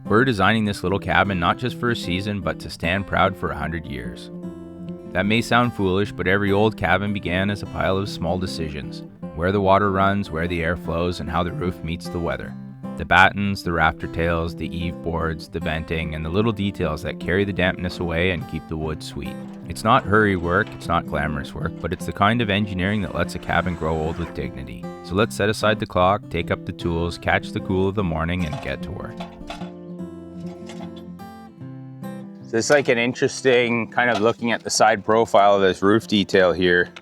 We're designing this little cabin not just for a season, but to stand proud for 100 years. That may sound foolish, but every old cabin began as a pile of small decisions. Where the water runs, where the air flows, and how the roof meets the weather. The battens, the rafter tails, the eave boards, the venting, and the little details that carry the dampness away and keep the wood sweet. It's not hurry work, it's not glamorous work, but it's the kind of engineering that lets a cabin grow old with dignity. So let's set aside the clock, take up the tools, catch the cool of the morning, and get to work. So it's like an interesting kind of looking at the side profile of this roof detail here.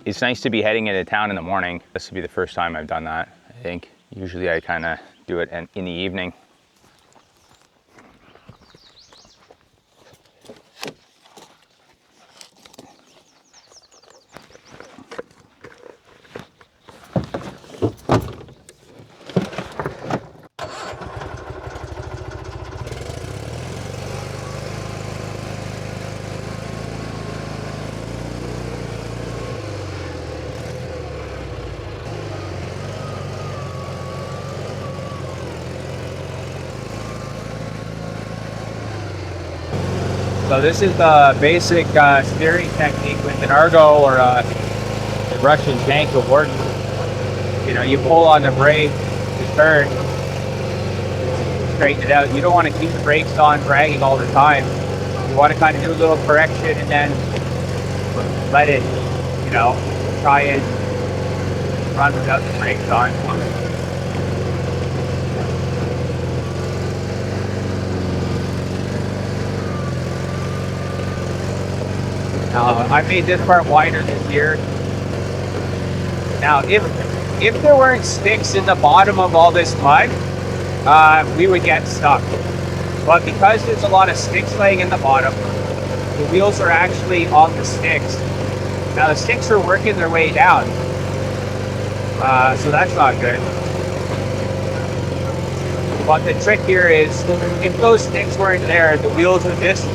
It's nice to be heading into town in the morning. This would be the first time I've done that, I think. Usually I kind of do it in the evening. So this is the basic steering technique with an Argo or a Russian tank of work. You know, you pull on the brake to turn, straighten it out. You don't want to keep the brakes on dragging all the time. You want to kind of do a little correction and then let it, you know, try and run without the brakes on. I made this part wider this year. Now, if there weren't sticks in the bottom of all this mud, we would get stuck. But because there's a lot of sticks laying in the bottom, the wheels are actually on the sticks. Now the sticks are working their way down, so that's not good. But the trick here is, if those sticks weren't there, the wheels would just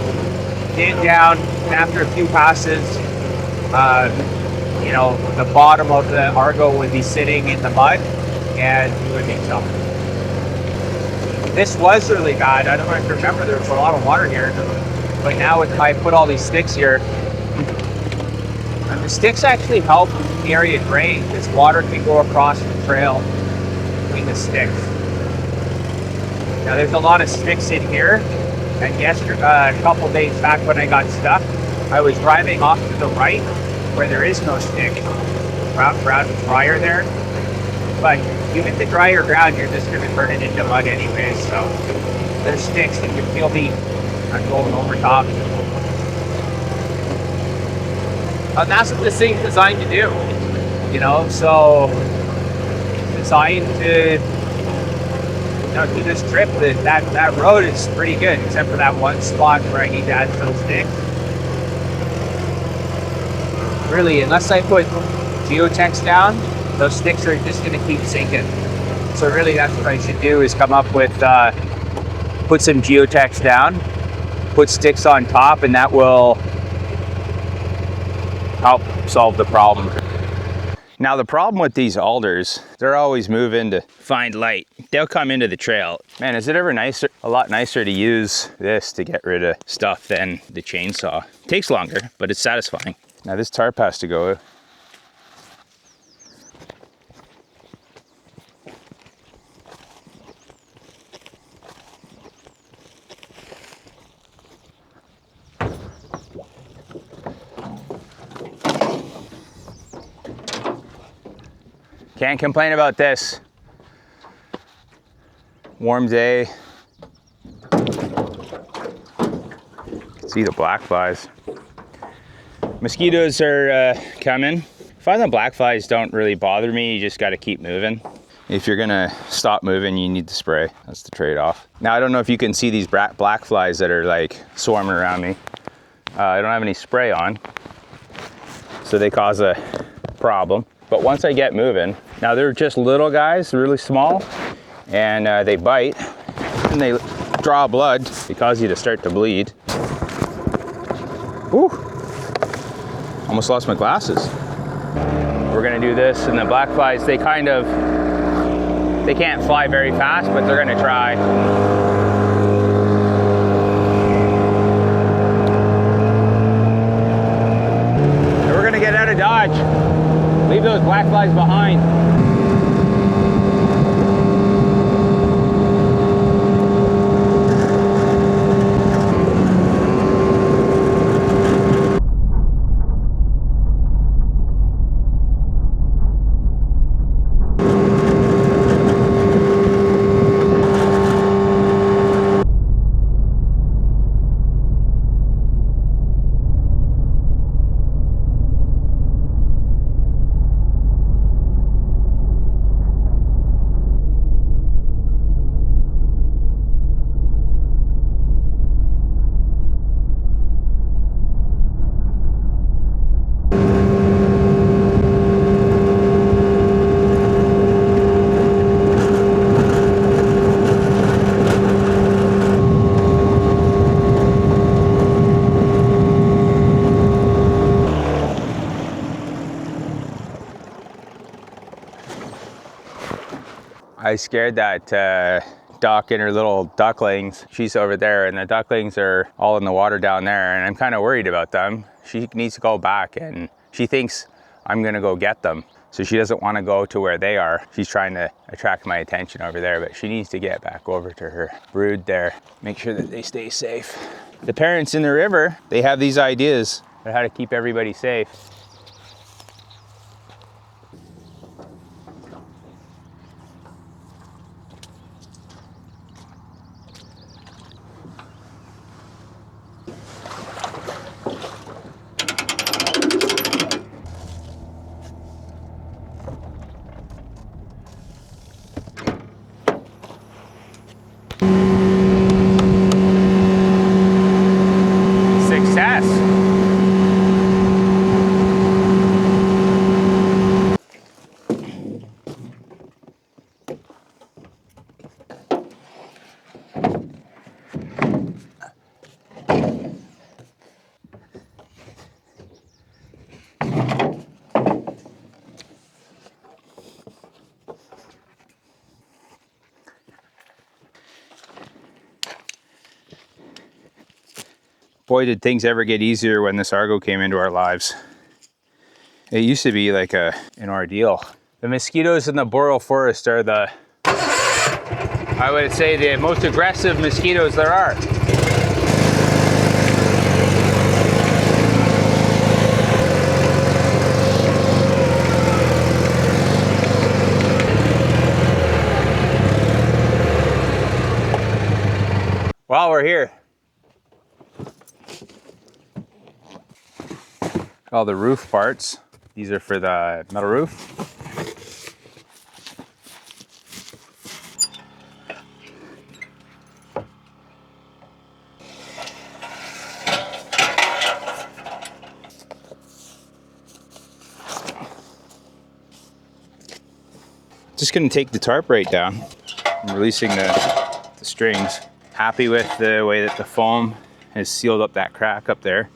in down, and after a few passes, you know, the bottom of the Argo would be sitting in the mud and you would be stuck. This was really bad. I don't know if you remember, there was a lot of water here, but now I put all these sticks here, and the sticks actually help the area drain because water can go across the trail between the sticks. Now there's a lot of sticks in here. And yesterday, a couple days back when I got stuck, I was driving off to the right where there is no stick. Ground is drier there. But you hit the drier ground, you're just going to turn it into mud anyways. So there's sticks that you feel me going over top. And that's what this thing's designed to do. You know, so designed to do this trip. That road is pretty good, except for that one spot where I need to add some sticks. Really, unless I put geotechs down, those sticks are just going to keep sinking. So really, that's what I should do, is come up with, put some geotechs down, put sticks on top, and that will help solve the problem. Now the problem with these alders, they're always moving to find light. They'll come into the trail. Man, is it ever nicer, a lot nicer to use this to get rid of stuff than the chainsaw. It takes longer, but it's satisfying. Now this tarp has to go. Can't complain about this. Warm day. See the black flies. Mosquitoes are coming. I find the black flies don't really bother me. You just got to keep moving. If you're gonna stop moving, you need to spray. That's the trade-off. Now I don't know if you can see these black flies that are like swarming around me. I don't have any spray on, so they cause a problem. But once I get moving, now they're just little guys, really small, and they bite and they draw blood. They cause you to start to bleed. Whew. Almost lost my glasses. We're gonna do this, and the black flies, they kind of They can't fly very fast, but they're gonna try. And we're gonna get out of Dodge. Leave those black flies behind. I scared that duck and her little ducklings. She's over there and the ducklings are all in the water down there and I'm kind of worried about them. She needs to go back and she thinks I'm gonna go get them. So she doesn't want to go to where they are. She's trying to attract my attention over there, but she needs to get back over to her brood there. Make sure that they stay safe. The parents in the river, they have these ideas on how to keep everybody safe. Success. Boy, did things ever get easier when this Argo came into our lives. It used to be like an ordeal. The mosquitoes in the Boreal forest are I would say, the most aggressive mosquitoes there are. While we're here, all the roof parts. These are for the metal roof. Just gonna take the tarp right down. I'm releasing the strings. Happy with the way that the foam has sealed up that crack up there.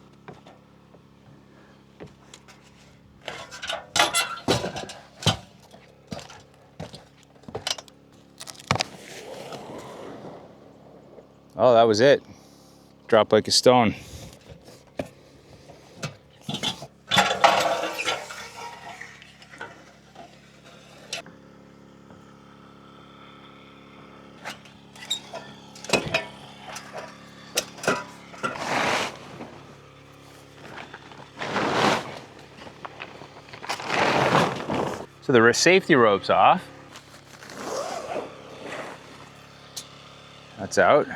Oh, that was it. Dropped like a stone. So the safety rope's off. That's out.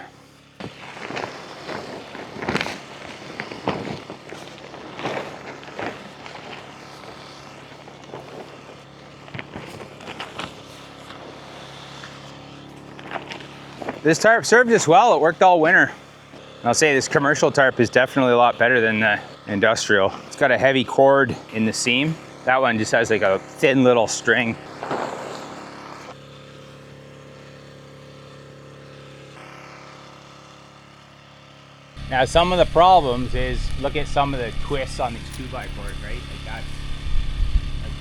This tarp served us well. It worked all winter. I'll say this commercial tarp is definitely a lot better than the industrial. It's got a heavy cord in the seam. That one just has like a thin little string. Now some of the problems is, look at some of the twists on these 2x4s, right? Like that's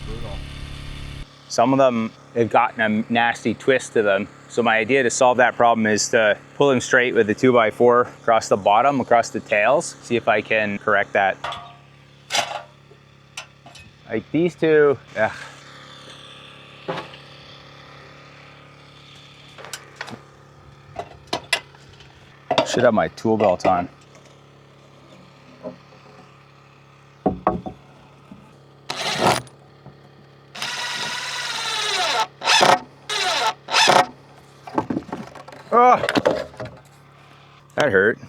brutal. some of them have gotten a nasty twist to them. So my idea to solve that problem is to pull them straight with the 2x4 across the bottom, across the tails, see if I can correct that. Like these two, ugh. Should have my tool belt on. Oh, that hurt.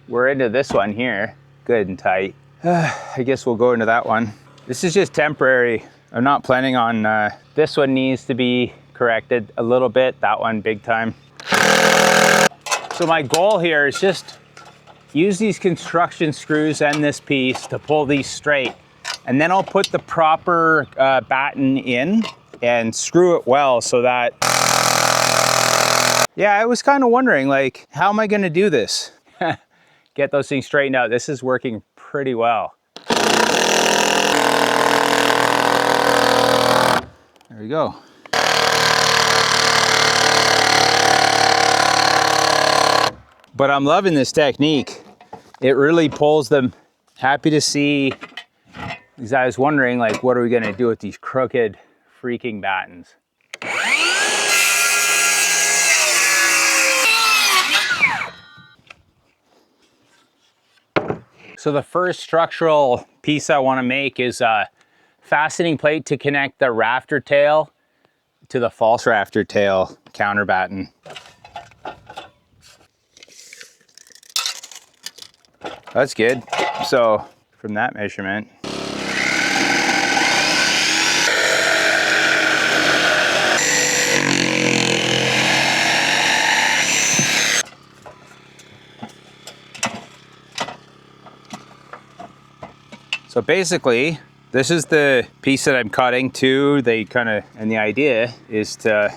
We're into this one here, good and tight. I guess we'll go into that one. This is just temporary. I'm not planning on, this one needs to be corrected a little bit, that one big time. So my goal here is just use these construction screws and this piece to pull these straight. And then I'll put the proper batten in and screw it well so that, yeah, I was kind of wondering, like, how am I gonna do this? Get those things straightened out. This is working pretty well. There we go. But I'm loving this technique. It really pulls them. Happy to see, because I was wondering, like, what are we gonna do with these crooked freaking battens? So the first structural piece I wanna make is a fastening plate to connect the rafter tail to the false rafter tail counter batten. That's good. So from that measurement, so basically, this is the piece that I'm cutting to. And the idea is to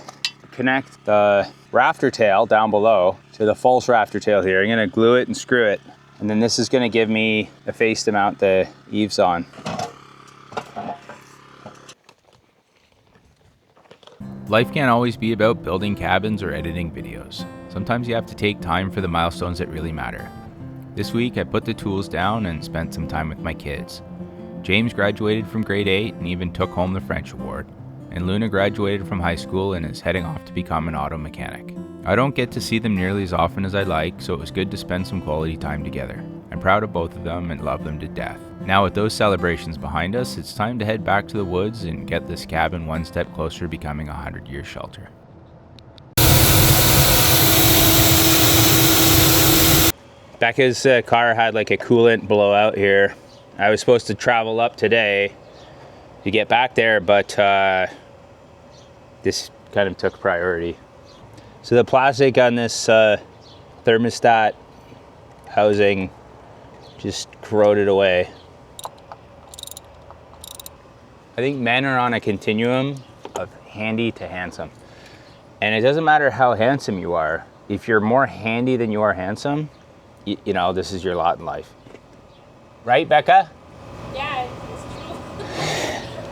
connect the rafter tail down below to the false rafter tail here. I'm gonna glue it and screw it. And then this is gonna give me a face to mount the eaves on. Life can't always be about building cabins or editing videos. Sometimes you have to take time for the milestones that really matter. This week I put the tools down and spent some time with my kids. James graduated from grade 8 and even took home the French award. And Luna graduated from high school and is heading off to become an auto mechanic. I don't get to see them nearly as often as I'd like, so it was good to spend some quality time together. I'm proud of both of them and love them to death. Now with those celebrations behind us, it's time to head back to the woods and get this cabin one step closer to becoming a 100-year shelter. Becca's car had like a coolant blowout here. I was supposed to travel up today to get back there, but this kind of took priority. So the plastic on this thermostat housing just corroded away. I think men are on a continuum of handy to handsome. And it doesn't matter how handsome you are. If you're more handy than you are handsome, you know, this is your lot in life. Right, Becca? Yeah, it's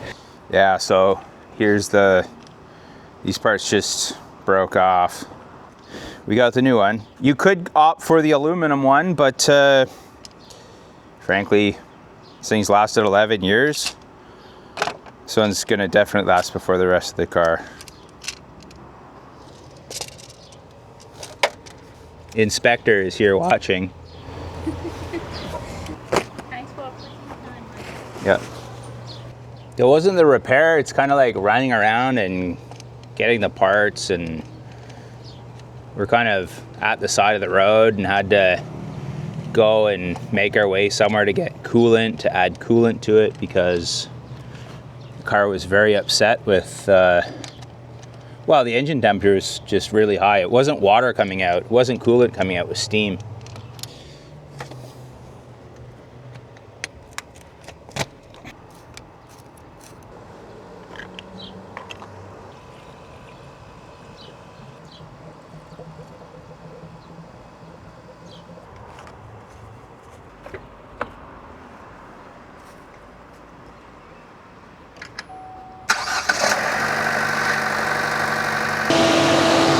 true. Yeah, so here's these parts just broke off. We got the new one. You could opt for the aluminum one, but frankly, this thing's lasted 11 years. This one's gonna definitely last before the rest of the car. Inspector is here watching. Yeah. It wasn't the repair, it's kind of like running around and getting the parts, and we're kind of at the side of the road and had to go and make our way somewhere to get coolant, to add coolant to it, because the car was very upset with, well, the engine temperature was just really high. It wasn't water coming out, it wasn't coolant coming out, it was steam.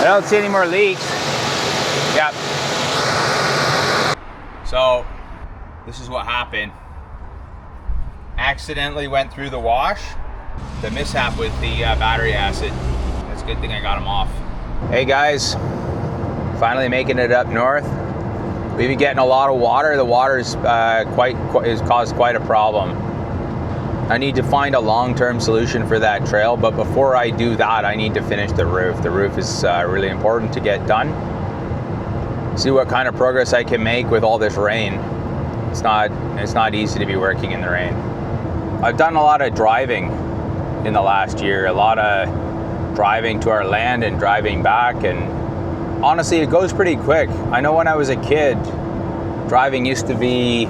I don't see any more leaks. Yep. So this is what happened. Accidentally went through the wash. The mishap with the battery acid. It's a good thing I got them off. Hey guys, finally making it up north. We've been getting a lot of water. The water's has caused quite a problem. I need to find a long-term solution for that trail, but before I do that, I need to finish the roof. The roof is really important to get done. See what kind of progress I can make with all this rain. It's not easy to be working in the rain. I've done a lot of driving in the last year, a lot of driving to our land and driving back, and honestly, it goes pretty quick. I know when I was a kid, driving used to be,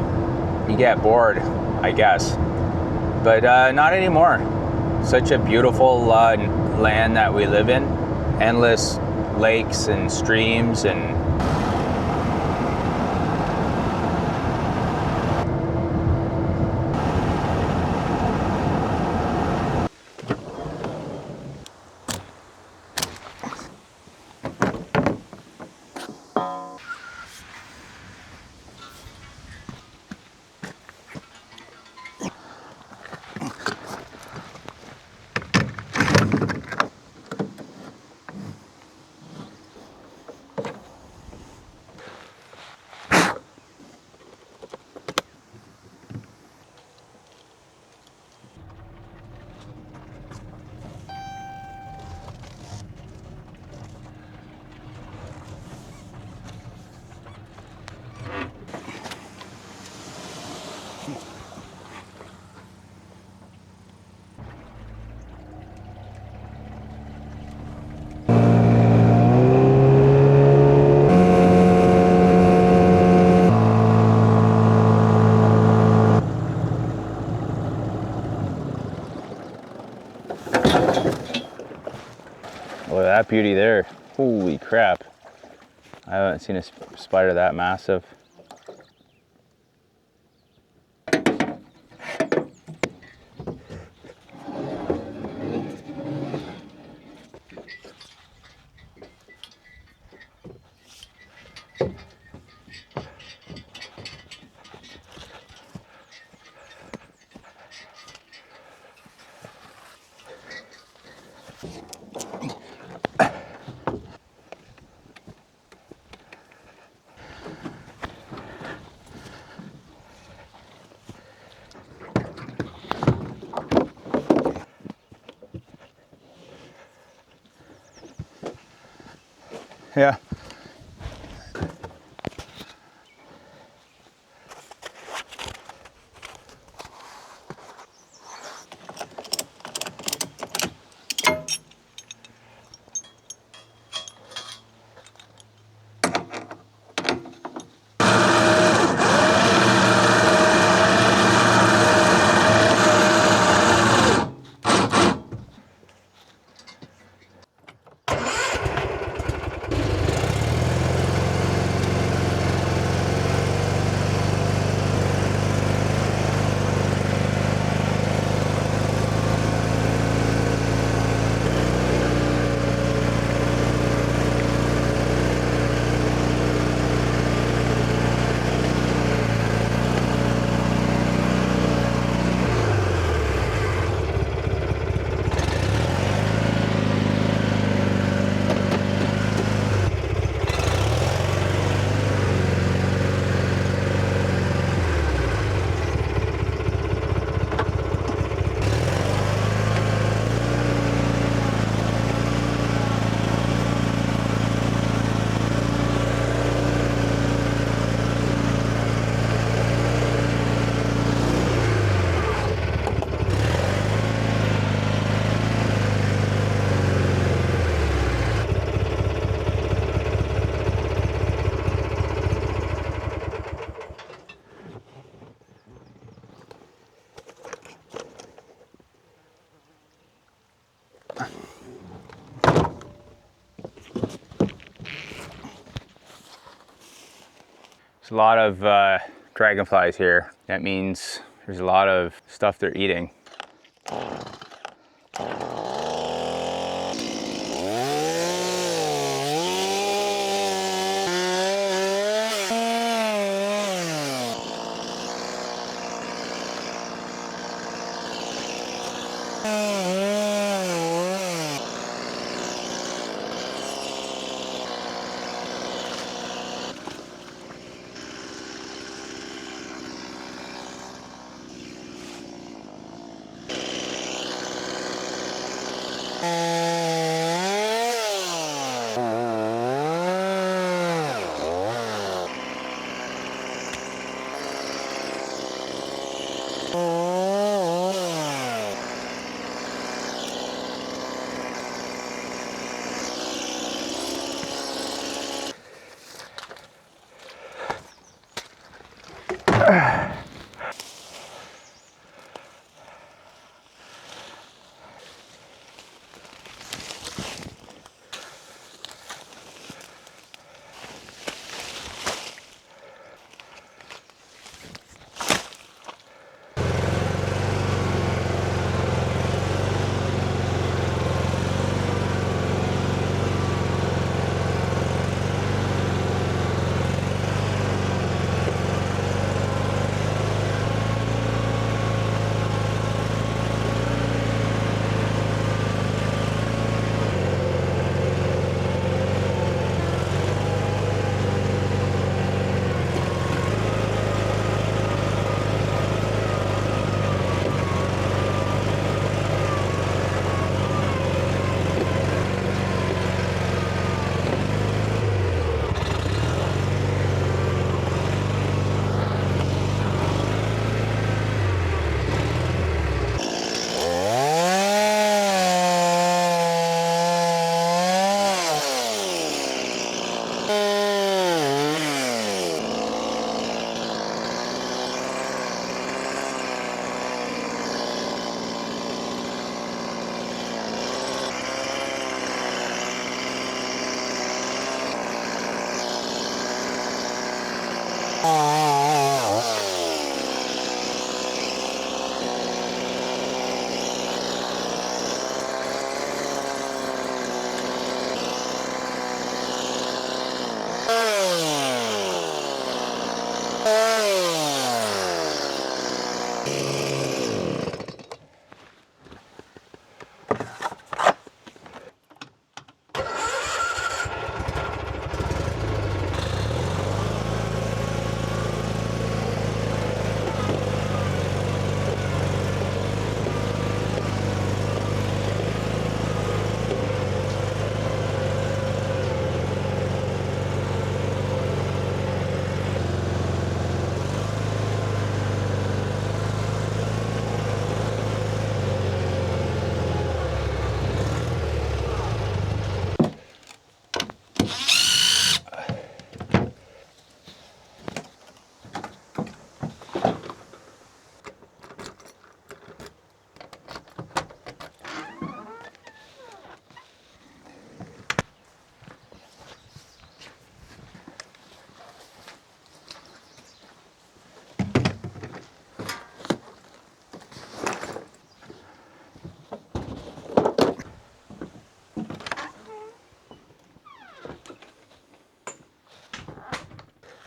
you get bored, I guess. But not anymore. Such a beautiful land that we live in. Endless lakes and streams and look at that beauty there. Holy crap. I haven't seen a spider that massive. Yeah. There's a lot of dragonflies here. That means there's a lot of stuff they're eating.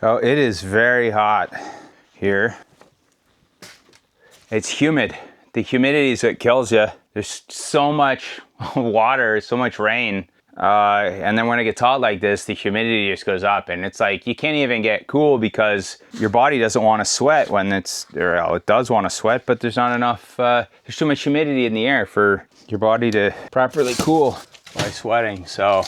Oh, it is very hot here. It's humid. The humidity is what kills you. There's so much water, so much rain. And then when it gets hot like this, the humidity just goes up, and it's like you can't even get cool because your body doesn't want to sweat when it's, or well, it does want to sweat, but there's not enough, there's too much humidity in the air for your body to properly cool by sweating. So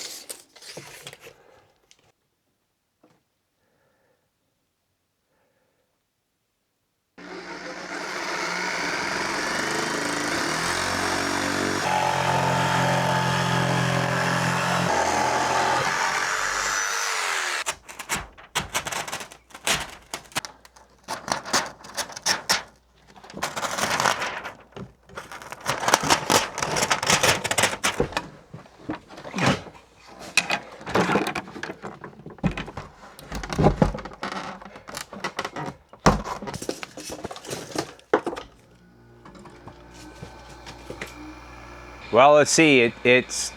well, let's see,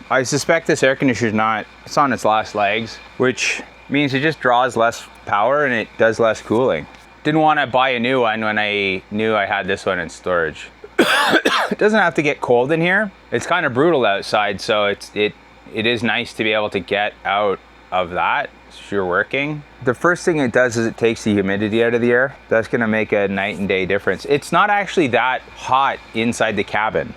I suspect this air conditioner's it's on its last legs, which means it just draws less power and it does less cooling. Didn't want to buy a new one when I knew I had this one in storage. It doesn't have to get cold in here. It's kind of brutal outside, so it is nice to be able to get out of that if you're working. The first thing it does is it takes the humidity out of the air. That's gonna make a night and day difference. It's not actually that hot inside the cabin.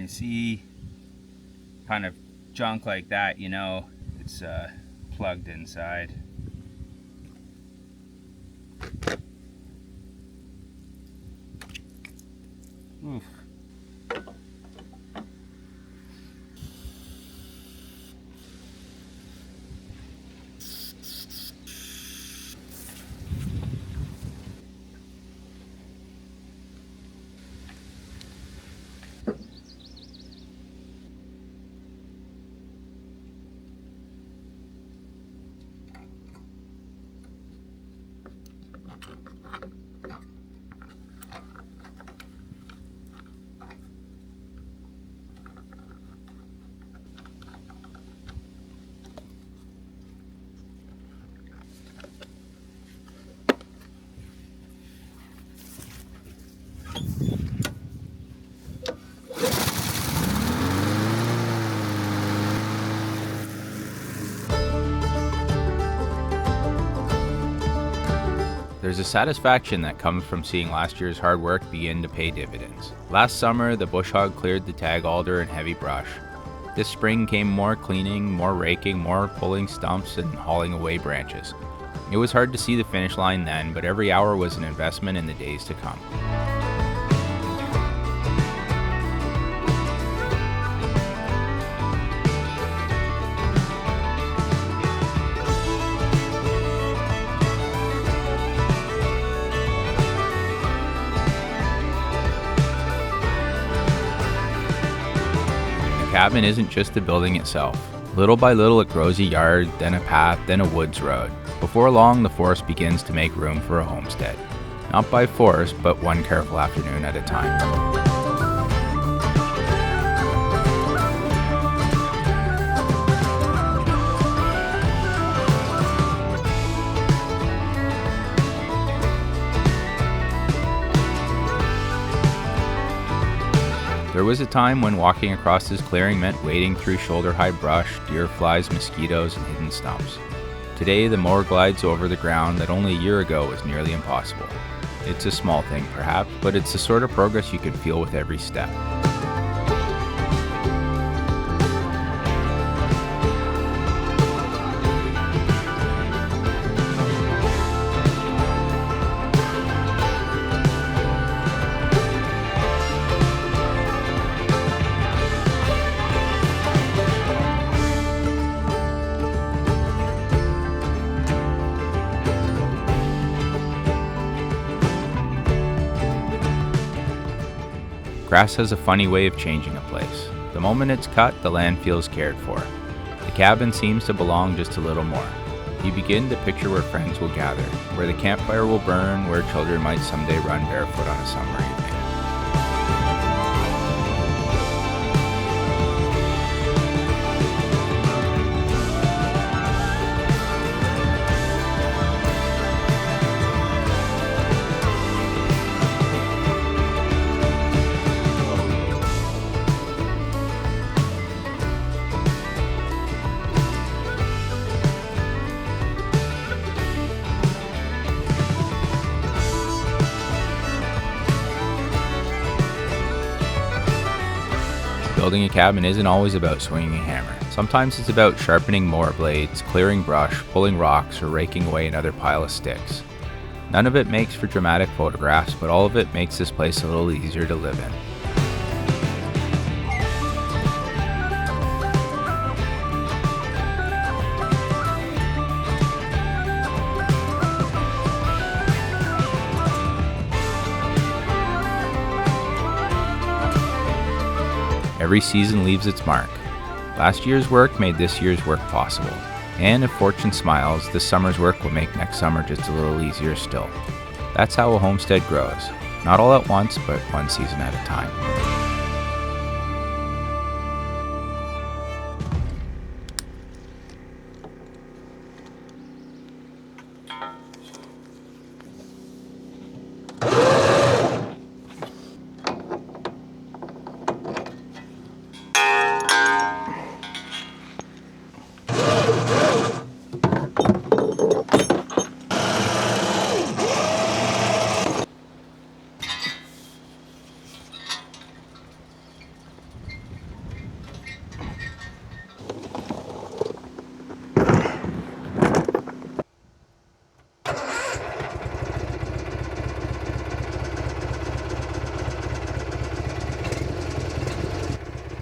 you see kind of junk like that, you know it's plugged inside. Oof. There's a satisfaction that comes from seeing last year's hard work begin to pay dividends. Last summer, the bush hog cleared the tag alder and heavy brush. This spring came more cleaning, more raking, more pulling stumps and hauling away branches. It was hard to see the finish line then, but every hour was an investment in the days to come. The cabin isn't just the building itself. Little by little it grows a yard, then a path, then a woods road. Before long, the forest begins to make room for a homestead. Not by force, but one careful afternoon at a time. There was a time when walking across this clearing meant wading through shoulder-high brush, deer flies, mosquitoes, and hidden stumps. Today, the mower glides over the ground that only a year ago was nearly impossible. It's a small thing, perhaps, but it's the sort of progress you can feel with every step. Grass has a funny way of changing a place. The moment it's cut, the land feels cared for. The cabin seems to belong just a little more. You begin to picture where friends will gather, where the campfire will burn, where children might someday run barefoot on a summer evening. Building a cabin isn't always about swinging a hammer. Sometimes it's about sharpening mower blades, clearing brush, pulling rocks, or raking away another pile of sticks. None of it makes for dramatic photographs, but all of it makes this place a little easier to live in. Every season leaves its mark. Last year's work made this year's work possible. And if fortune smiles, this summer's work will make next summer just a little easier still. That's how a homestead grows. Not all at once, but one season at a time.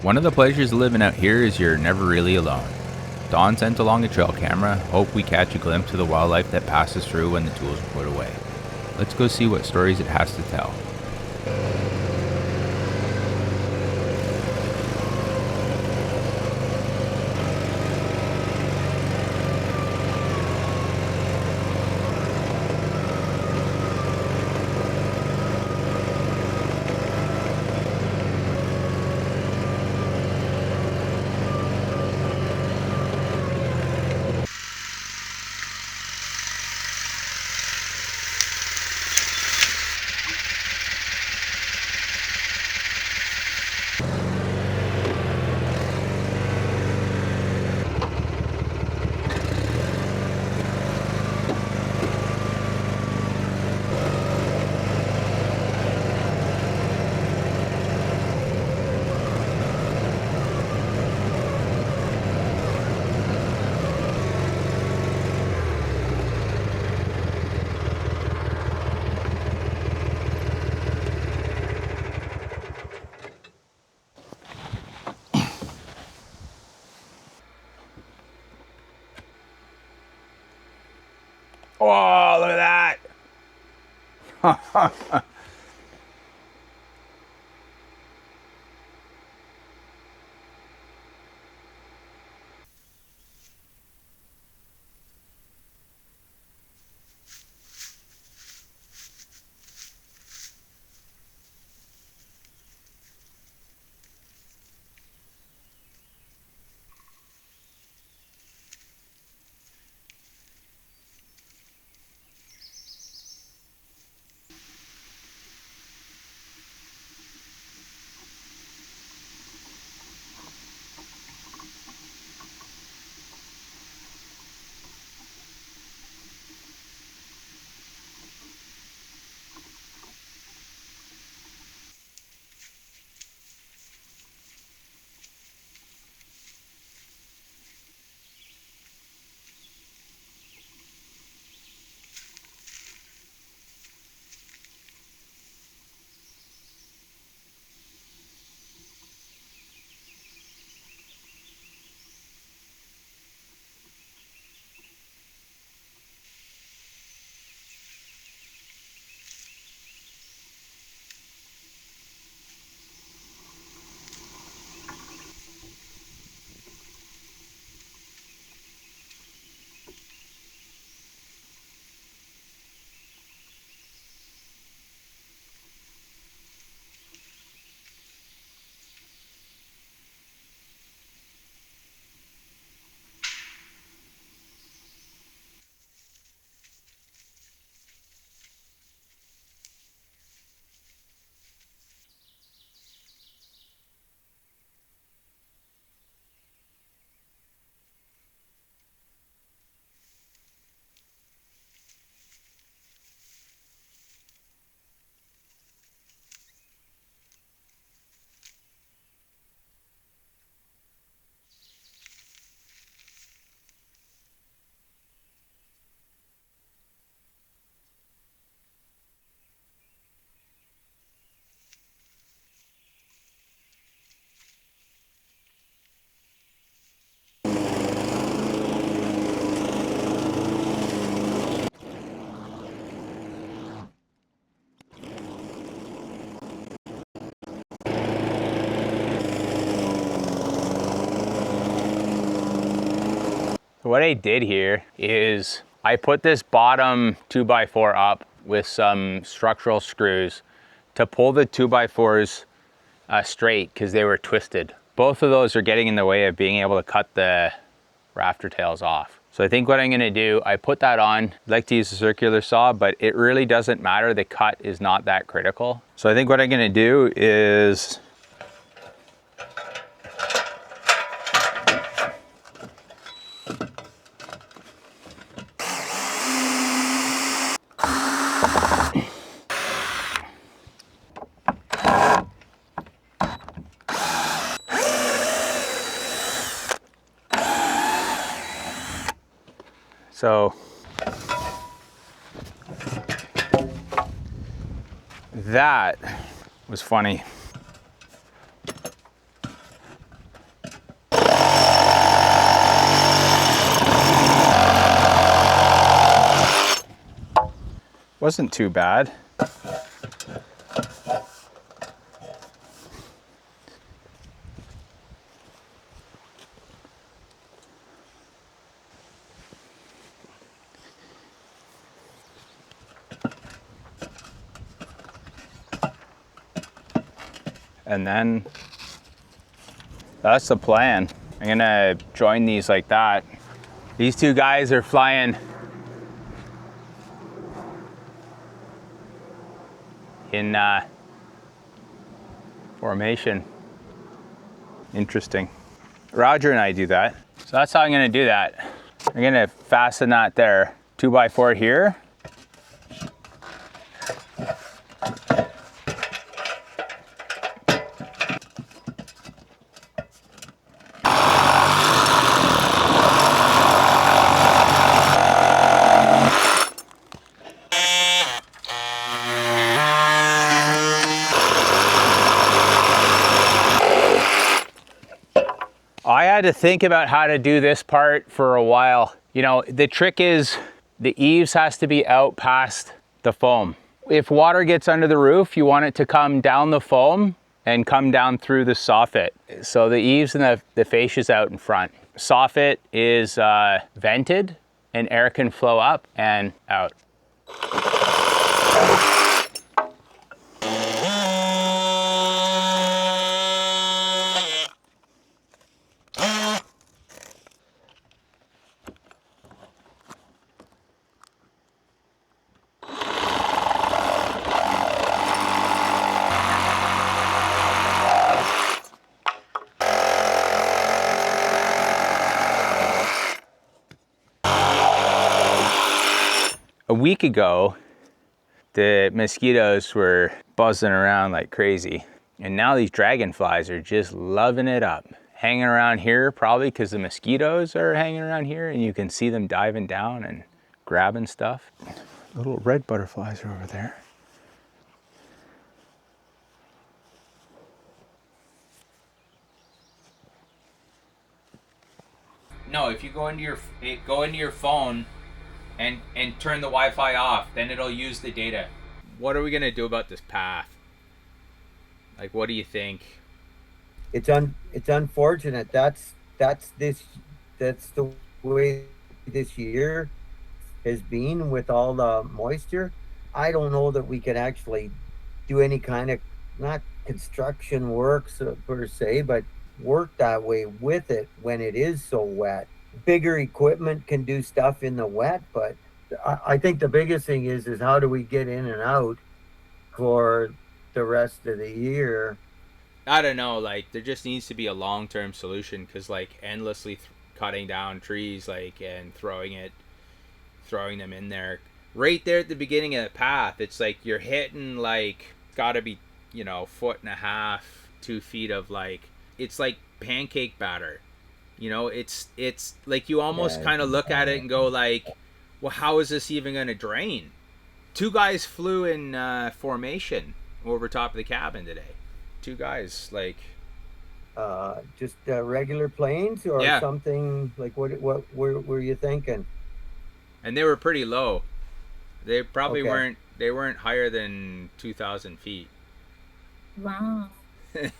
One of the pleasures of living out here is you're never really alone. Don sent along a trail camera, hope we catch a glimpse of the wildlife that passes through when the tools are put away. Let's go see what stories it has to tell. Oh, look at that. What I did here is I put this bottom 2x4 up with some structural screws to pull the 2x4s straight because they were twisted. Both of those are getting in the way of being able to cut the rafter tails off. So I think what I'm gonna do, I put that on. I'd like to use a circular saw, but it really doesn't matter. The cut is not that critical. So I think what I'm gonna do is so that was funny. Wasn't too bad. And then that's the plan. I'm gonna join these like that. These two guys are flying in formation. Interesting. Roger and I do that. So that's how I'm gonna do that. I'm gonna fasten that there. 2x4 here. I had to think about how to do this part for a while. You know, the trick is the eaves has to be out past the foam. If water gets under the roof, you want it to come down the foam and come down through the soffit. So the eaves and the fascia's out in front. Soffit is vented and air can flow up and out. A week ago, the mosquitoes were buzzing around like crazy. And now these dragonflies are just loving it up. Hanging around here, probably because the mosquitoes are hanging around here and you can see them diving down and grabbing stuff. Little red butterflies are over there. No, if you go into your phone and turn the Wi-Fi off, then it'll use the data. What are we gonna do about this path? Like, what do you think? It's unfortunate. That's the way this year has been with all the moisture. I don't know that we could actually do any kind of, not construction works per se, but work that way with it when it is so wet. Bigger equipment can do stuff in the wet, but I think the biggest thing is how do we get in and out for the rest of the year? I don't know, like, there just needs to be a long-term solution, because, like, endlessly cutting down trees, like, and throwing them in there right there at the beginning of the path, it's like you're hitting, like, gotta be, 1.5 feet, 2 feet of, like, it's like pancake batter. It's like you almost kind of look at it and go like, well, how is this even going to drain? 2 guys flew in formation over top of the cabin today. 2 guys, like, just regular planes or yeah. Something like what were you thinking? And they were pretty low. They probably Okay. weren't higher than 2,000 feet. Wow. I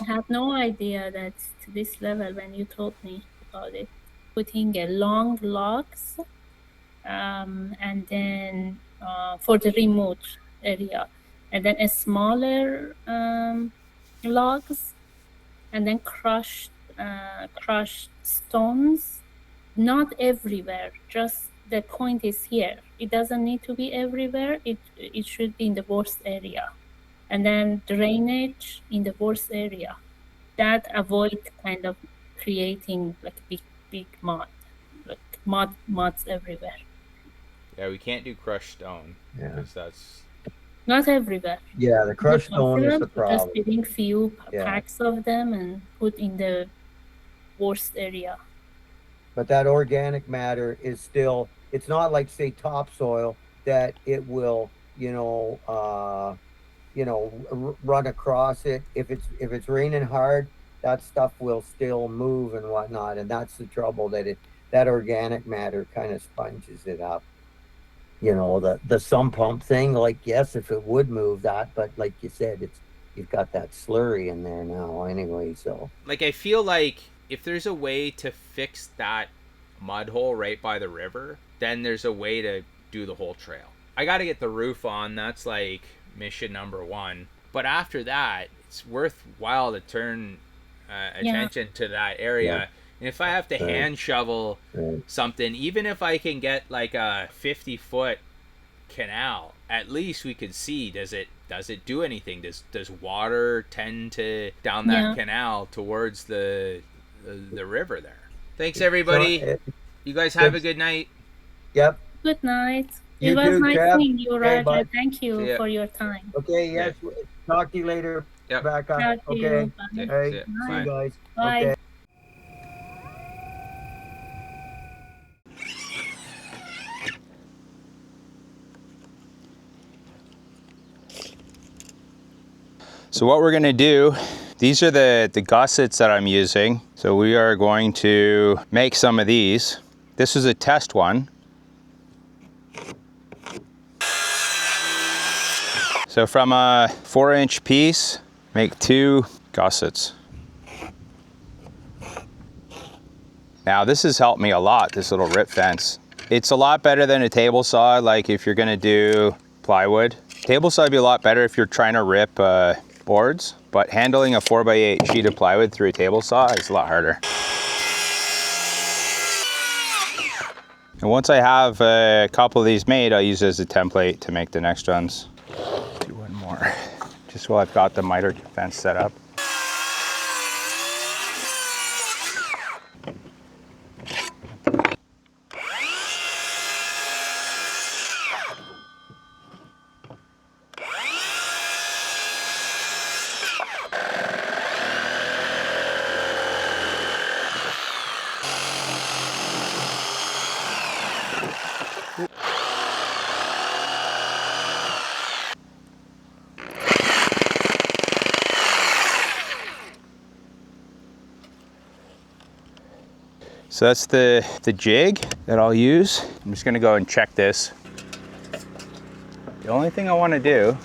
had no idea that's to this level when you told me about it. Putting a long logs, and then for the remote area, and then a smaller logs, and then crushed stones. Not everywhere. Just the point is here. It doesn't need to be everywhere. It should be in the worst area. And then drainage in the worst area. That avoid kind of creating like big mud, like muds everywhere. Yeah, we can't do crushed stone because that's not everywhere. Yeah, the crushed stone is the problem. Just getting few packs of them and put in the worst area. But that organic matter is still, it's not like, say, topsoil that it will, run across it. If it's raining hard, that stuff will still move and whatnot, and that's the trouble, that organic matter kind of sponges it up. you know, the sump pump thing, like, yes, if it would move that, but like you said, it's, you've got that slurry in there now anyway, so. Like, I feel like if there's a way to fix that mud hole right by the river, then there's a way to do the whole trail. I got to get the roof on. That's like mission number one. But after that, it's worthwhile to turn Yeah. attention to that area. Yeah. And if I have to Right. hand shovel Right. something, even if I can get like a 50-foot canal, at least we could see, does it do anything? Does water tend to down that Yeah. canal towards the river there? Thanks everybody. So, You guys have a good night. yep. Good night. You It was too, nice Kev. seeing you, Okay, Roger. bye. Thank you See ya. for your time. Okay, yes. Talk to you later. Yep. Back up. Talk to Okay. you. See Bye. ya. Hey, See ya. see Bye. you guys. Bye. Okay. So what we're gonna do, these are the gussets that I'm using. So we are going to make some of these. This is a test one. So from a 4-inch piece, make 2 gussets. Now this has helped me a lot, this little rip fence. It's a lot better than a table saw, like if you're gonna do plywood. Table saw would be a lot better if you're trying to rip boards, but handling a 4x8 sheet of plywood through a table saw is a lot harder. And once I have a couple of these made, I'll use it as a template to make the next ones. Do one more, just while I've got the miter fence set up. So that's the jig that I'll use. I'm just gonna go and check this. The only thing I wanna do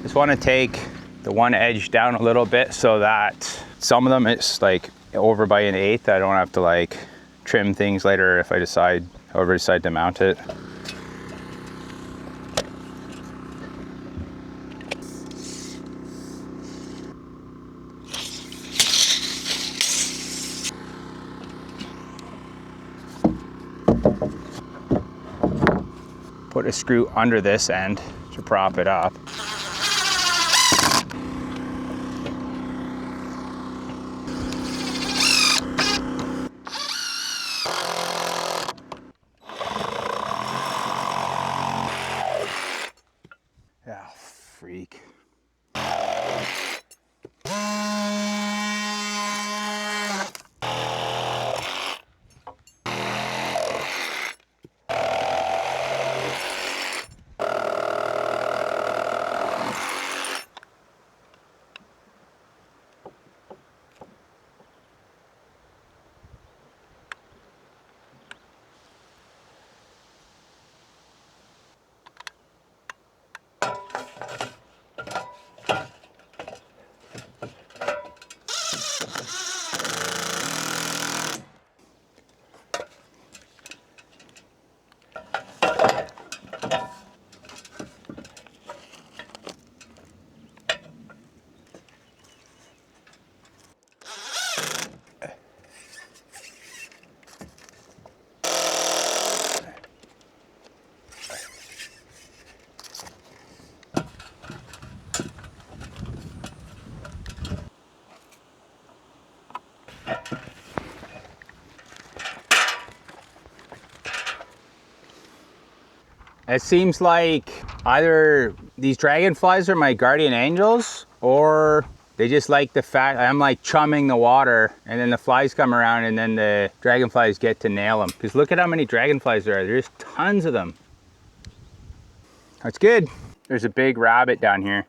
is wanna take the one edge down a little bit so that some of them it's like over by 1/8. I don't have to like trim things later if I decide, however I decide to mount it. Put a screw under this end to prop it up. Ah, freak. It seems like either these dragonflies are my guardian angels, or they just like the fact I'm like chumming the water and then the flies come around and then the dragonflies get to nail them. Because look at how many dragonflies there are. There's tons of them. That's good. There's a big rabbit down here.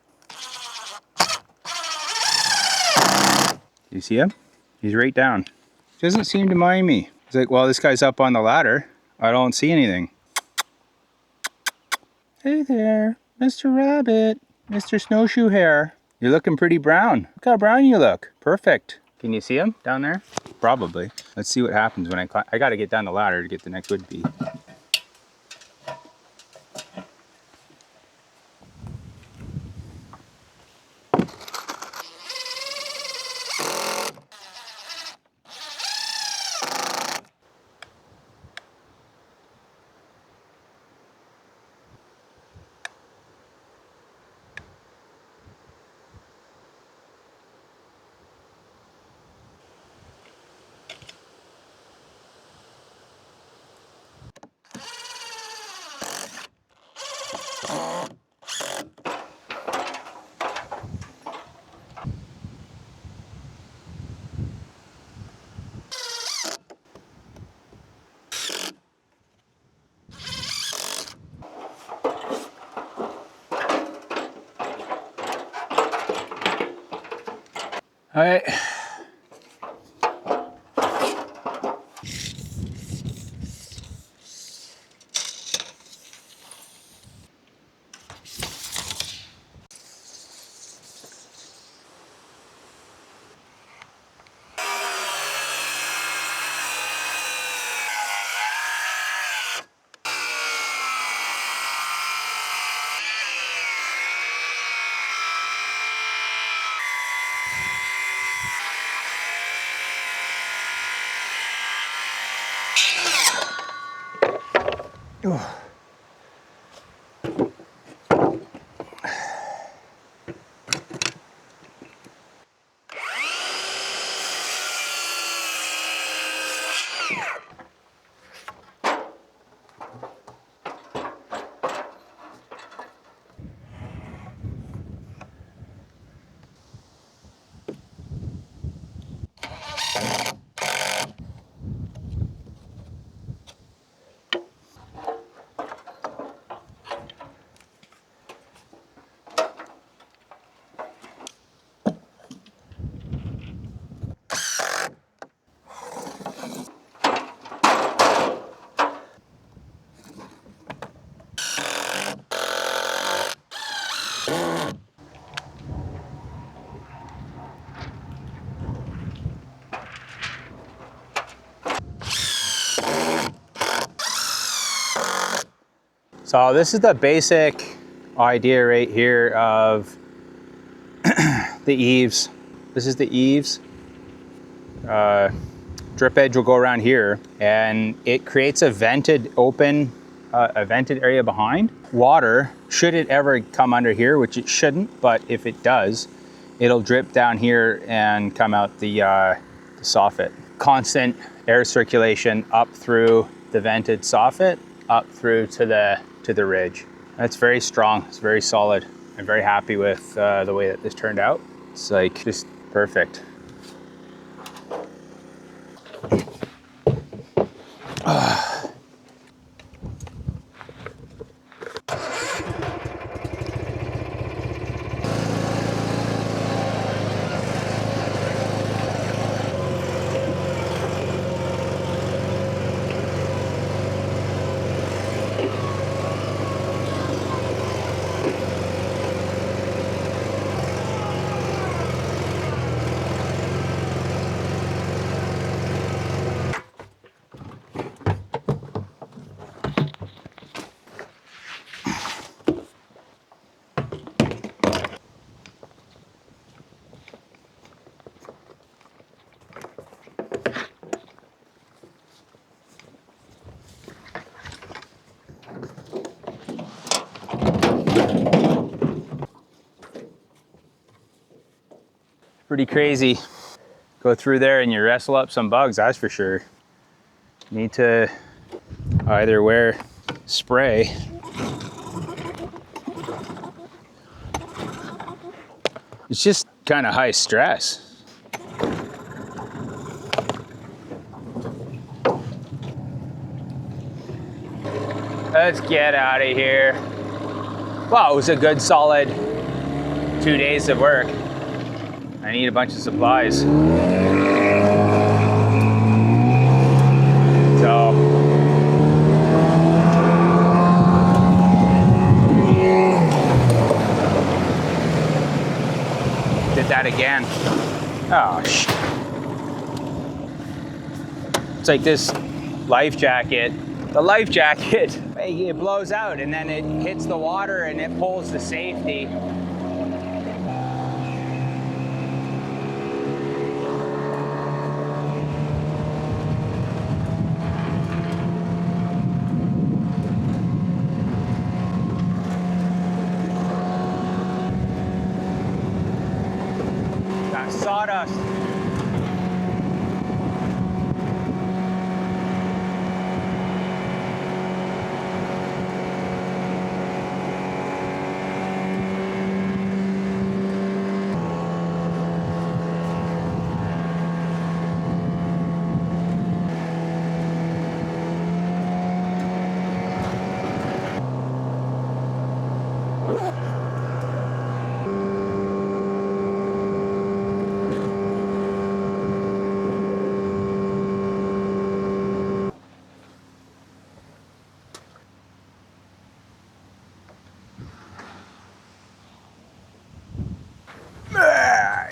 You see him? He's right down. Doesn't seem to mind me. He's like, well, this guy's up on the ladder. I don't see anything. Hey there, Mr. Rabbit, Mr. Snowshoe Hare. You're looking pretty brown. Look how brown you look. Perfect. Can you see him down there? Probably. Let's see what happens when I gotta get down the ladder to get the next wood bee. All right. So this is the basic idea right here of the eaves. This is the eaves. Drip edge will go around here and it creates a vented area behind. Water, should it ever come under here, which it shouldn't, but if it does, it'll drip down here and come out the soffit. Constant air circulation up through the vented soffit, up through to the ridge. That's very strong, it's very solid. I'm very happy with the way that this turned out. It's like just perfect. Pretty crazy. Go through there and you wrestle up some bugs, that's for sure. Need to either wear spray it's just kind of high stress. Let's get out of here. Wow, it was a good solid 2 days of work. I need a bunch of supplies. Oh, shit. It's like this life jacket. The life jacket, it blows out and then it hits the water and it pulls the safety. Got sawdust.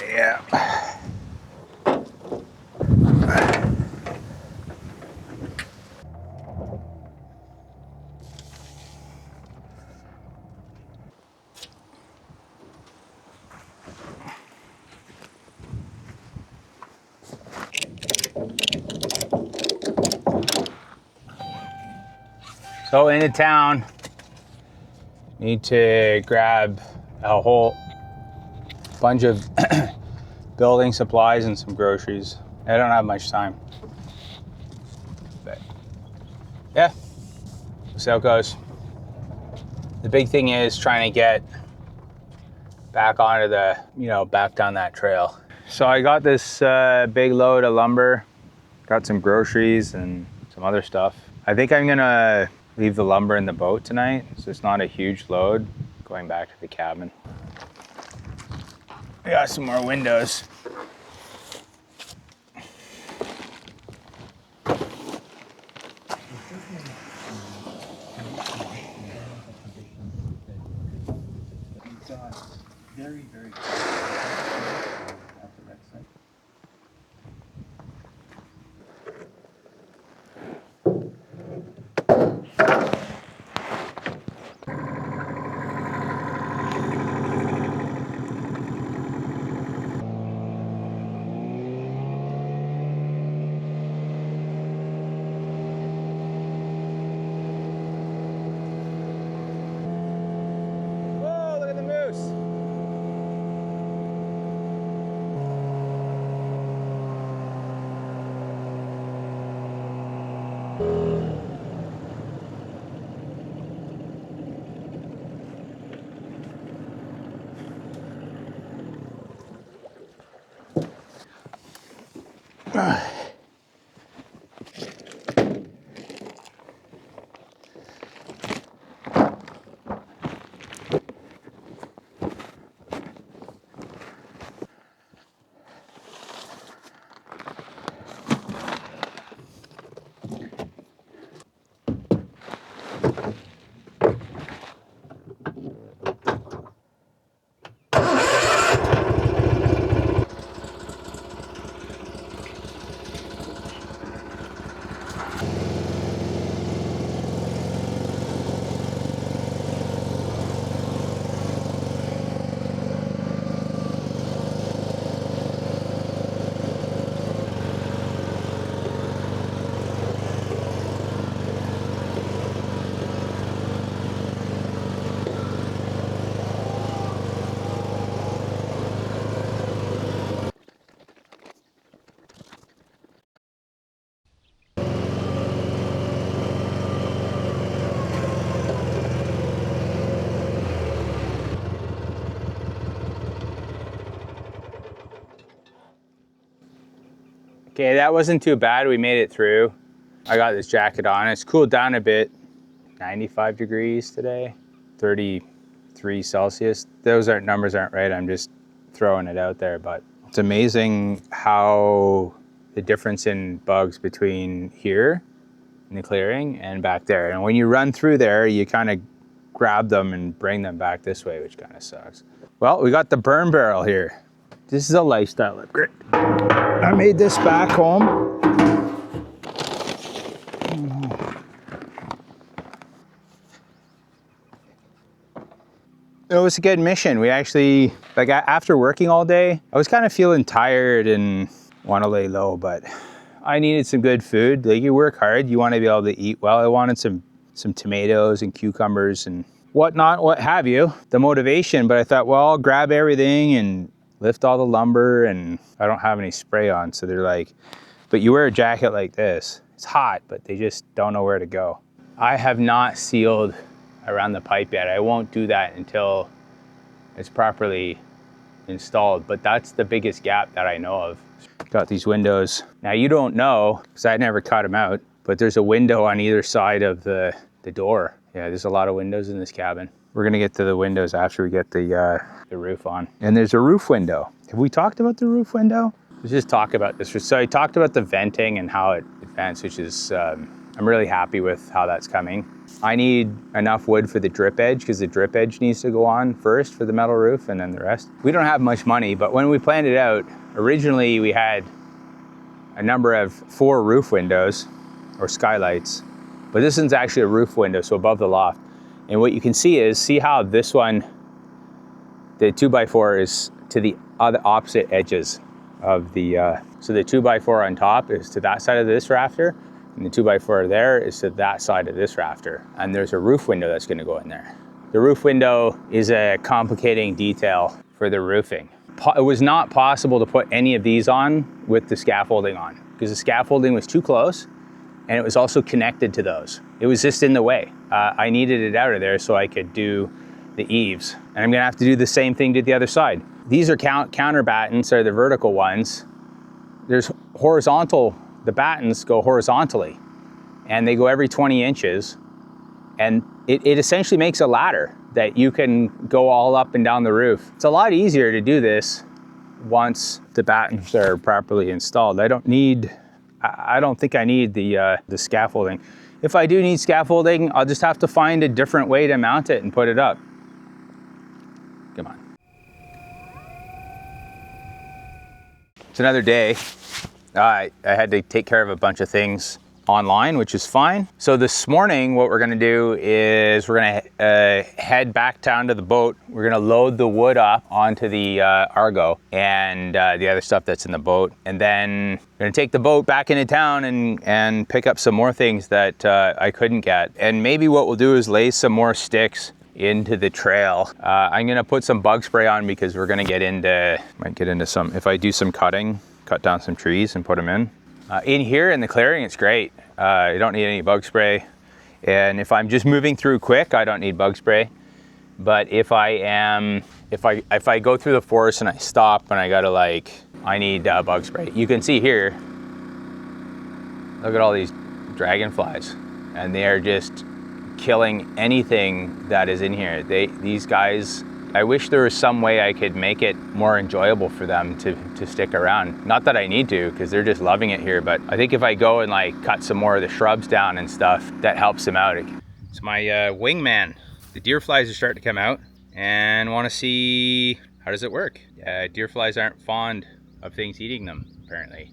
Yeah. So into town, need to grab a whole bunch of building supplies and some groceries. I don't have much time. But yeah, we'll see how it goes. The big thing is trying to get back onto the, back down that trail. So I got this big load of lumber, got some groceries and some other stuff. I think I'm gonna leave the lumber in the boat tonight, so it's not a huge load going back to the cabin. I got some more windows. Very, very Whoa, look at the moose. Okay, that wasn't too bad. We made it through. I got this jacket on. It's cooled down a bit. 95 degrees today, 33 Celsius. Those numbers aren't right. I'm just throwing it out there, but it's amazing how the difference in bugs between here in the clearing and back there. And when you run through there, you kind of grab them and bring them back this way, which kind of sucks. Well, we got the burn barrel here. This is a lifestyle upgrade. I made this back home. It was a good mission. We actually, like after working all day, I was kind of feeling tired and want to lay low, but I needed some good food. Like, you work hard, you want to be able to eat well. I wanted some tomatoes and cucumbers and whatnot, what have you, the motivation. But I thought, well, I'll grab everything and lift all the lumber, and I don't have any spray on. So they're like, but you wear a jacket like this. It's hot, but they just don't know where to go. I have not sealed around the pipe yet. I won't do that until it's properly installed, but that's the biggest gap that I know of. Got these windows. Now you don't know, because I never cut them out, but there's a window on either side of the door. Yeah, there's a lot of windows in this cabin. We're gonna get to the windows after we get the roof on. And there's a roof window. Have we talked about the roof window? Let's just talk about this. So I talked about the venting and how it advanced, which is, I'm really happy with how that's coming. I need enough wood for the drip edge, because the drip edge needs to go on first for the metal roof, and then the rest. We don't have much money, but when we planned it out, originally we had a number of 4 roof windows or skylights, but this one's actually a roof window, so above the loft. And what you can see is, see how this one, the 2x4 is to the other opposite edges of the, so the 2x4 on top is to that side of this rafter, and the 2x4 there is to that side of this rafter. And there's a roof window that's gonna go in there. The roof window is a complicating detail for the roofing. It was not possible to put any of these on with the scaffolding on, because the scaffolding was too close, and it was also connected to those. It was just in the way. I needed it out of there so I could do the eaves. And I'm gonna have to do the same thing to the other side. These are counter battens, are the vertical ones. There's horizontal, the battens go horizontally, and they go every 20 inches. And it essentially makes a ladder that you can go all up and down the roof. It's a lot easier to do this once the battens are properly installed. I don't think I need the scaffolding. If I do need scaffolding, I'll just have to find a different way to mount it and put it up. Come on. It's another day. I had to take care of a bunch of things online, which is fine. So this morning, what we're gonna do is we're gonna head back down to the boat. We're gonna load the wood up onto the Argo and the other stuff that's in the boat. And then we're gonna take the boat back into town and pick up some more things that I couldn't get. And maybe what we'll do is lay some more sticks into the trail. I'm gonna put some bug spray on, because we're gonna might get into some, if I do some cutting, cut down some trees and put them in. In here in the clearing, it's great. You don't need any bug spray. And if I'm just moving through quick, I don't need bug spray. But if I go through the forest and I stop and I need bug spray. You can see here, look at all these dragonflies, and they are just killing anything that is in here. These guys, I wish there was some way I could make it more enjoyable for them to stick around. Not that I need to, because they're just loving it here, but I think if I go and cut some more of the shrubs down and stuff, that helps them out. It's my wingman. The deer flies are starting to come out, and want to see how does it work. Deer flies aren't fond of things eating them, apparently.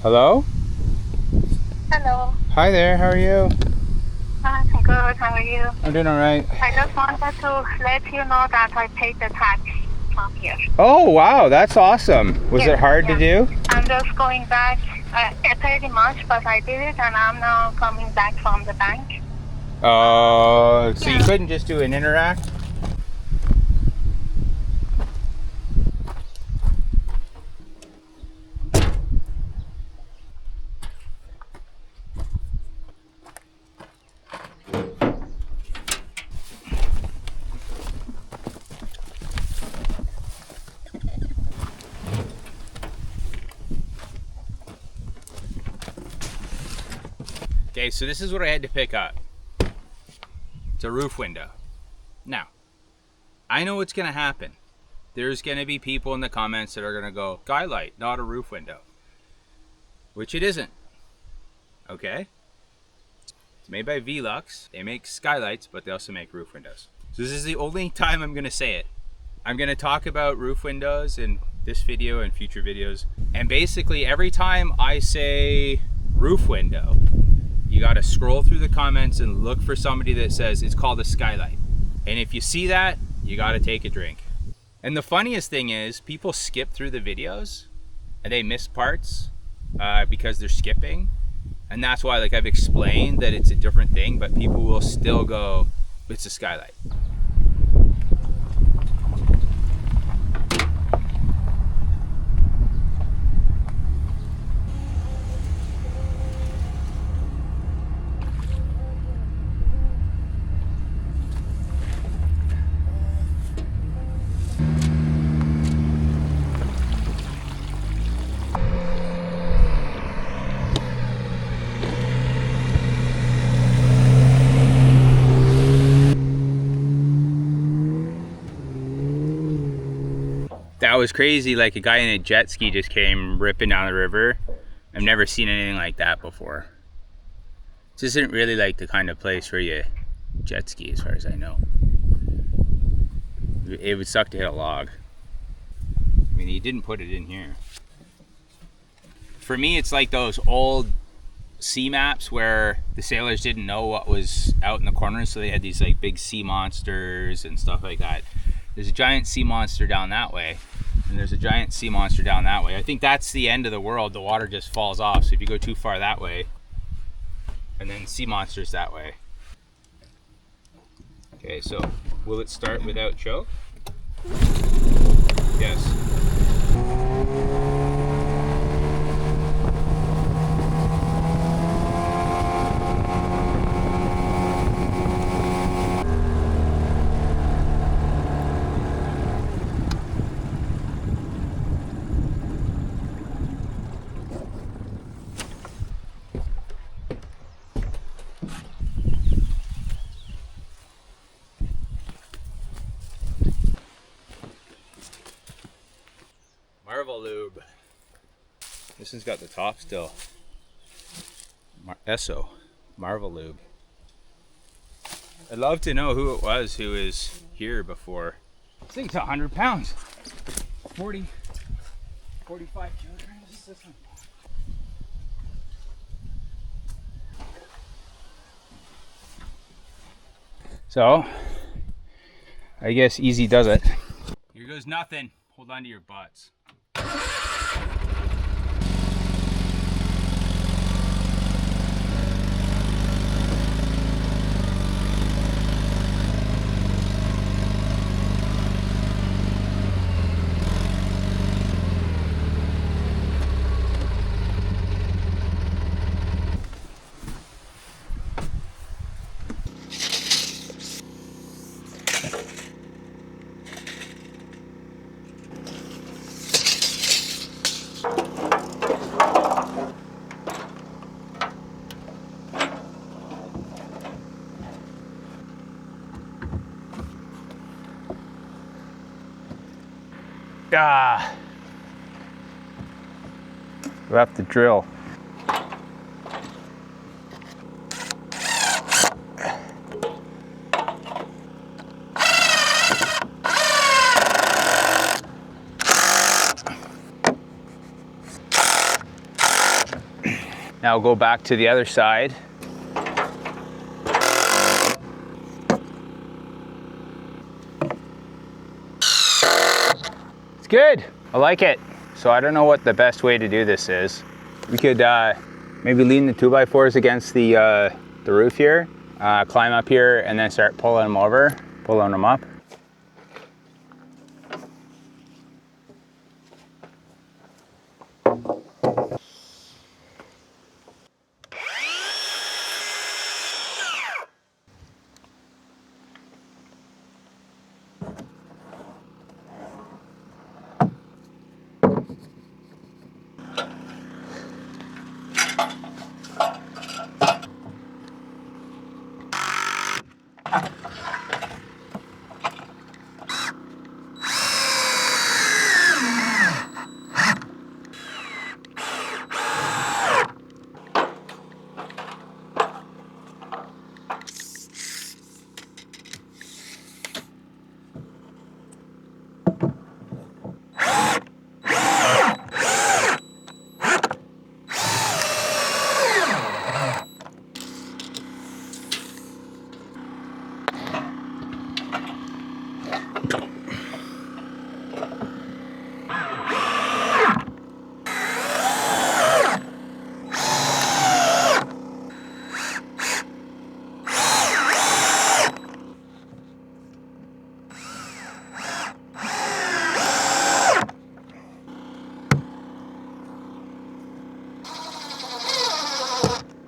Hello? Hello. Hi there, how are you? I'm good. How are you? I'm doing all right. I just wanted to let you know that I paid the tax from here. Oh, wow, that's awesome. Was it hard to do? I'm just going back pretty much, but I did it and I'm now coming back from the bank. Oh, so you couldn't just do an interact? Okay, so this is what I had to pick up. It's a roof window. Now, I know what's gonna happen. There's gonna be people in the comments that are gonna go, skylight, not a roof window. Which it isn't. Okay? It's made by Velux. They make skylights, but they also make roof windows. So this is the only time I'm gonna say it. I'm gonna talk about roof windows in this video and future videos. And basically every time I say roof window, you gotta scroll through the comments and look for somebody that says it's called a skylight. And if you see that, you gotta take a drink. And the funniest thing is people skip through the videos and they miss parts because they're skipping. And that's why, like, I've explained that it's a different thing, but people will still go, it's a skylight. That was crazy. Like, a guy in a jet ski just came ripping down the river. I've never seen anything like that before. This isn't really like the kind of place where you jet ski, as far as I know. It would suck to hit a log. I mean, he didn't put it in here. For me, it's like those old sea maps where the sailors didn't know what was out in the corners, so they had these like big sea monsters and stuff like that. There's a giant sea monster down that way, and there's a giant sea monster down that way. I think that's the end of the world. The water just falls off, so if you go too far that way, and then sea monsters that way. Okay, so will it start without choke? Yes. Marvel lube. This has got the top still. Esso. Marvel lube. I'd love to know who it was who was here before. This thing's 100 pounds. 40, 45 kilograms. This one. So, I guess easy does it. Here goes nothing. Hold on to your butts. Ah. We'll have to drill. Now go back to the other side. It's good. I like it. So I don't know what the best way to do this is. We could maybe lean the 2x4s against the roof here, climb up here, and then start pulling them over, pulling them up.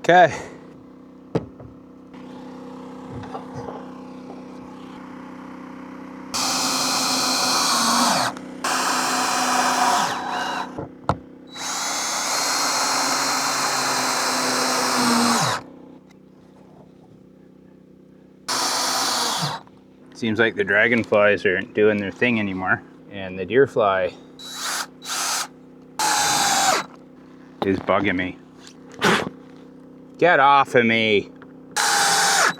Okay. Seems like the dragonflies aren't doing their thing anymore, and the deer fly is bugging me. Get off of me. I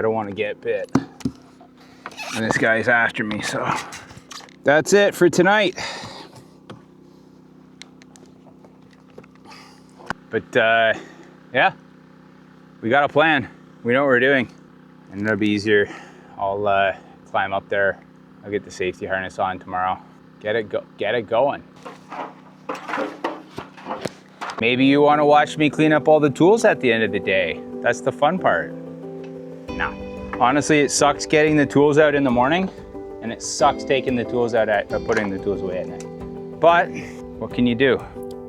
don't want to get bit. And this guy's after me, so. That's it for tonight. But yeah, we got a plan. We know what we're doing. And it'll be easier. I'll climb up there. I'll get the safety harness on tomorrow. Get it going. Maybe you want to watch me clean up all the tools at the end of the day. That's the fun part. Nah. Honestly, it sucks getting the tools out in the morning, and it sucks taking the tools out putting the tools away at night. But what can you do?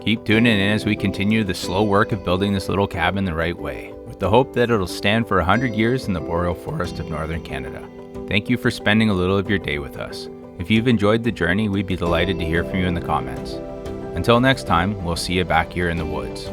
Keep tuning in as we continue the slow work of building this little cabin the right way, with the hope that it'll stand for 100 years in the boreal forest of northern Canada. Thank you for spending a little of your day with us. If you've enjoyed the journey, we'd be delighted to hear from you in the comments. Until next time, we'll see you back here in the woods.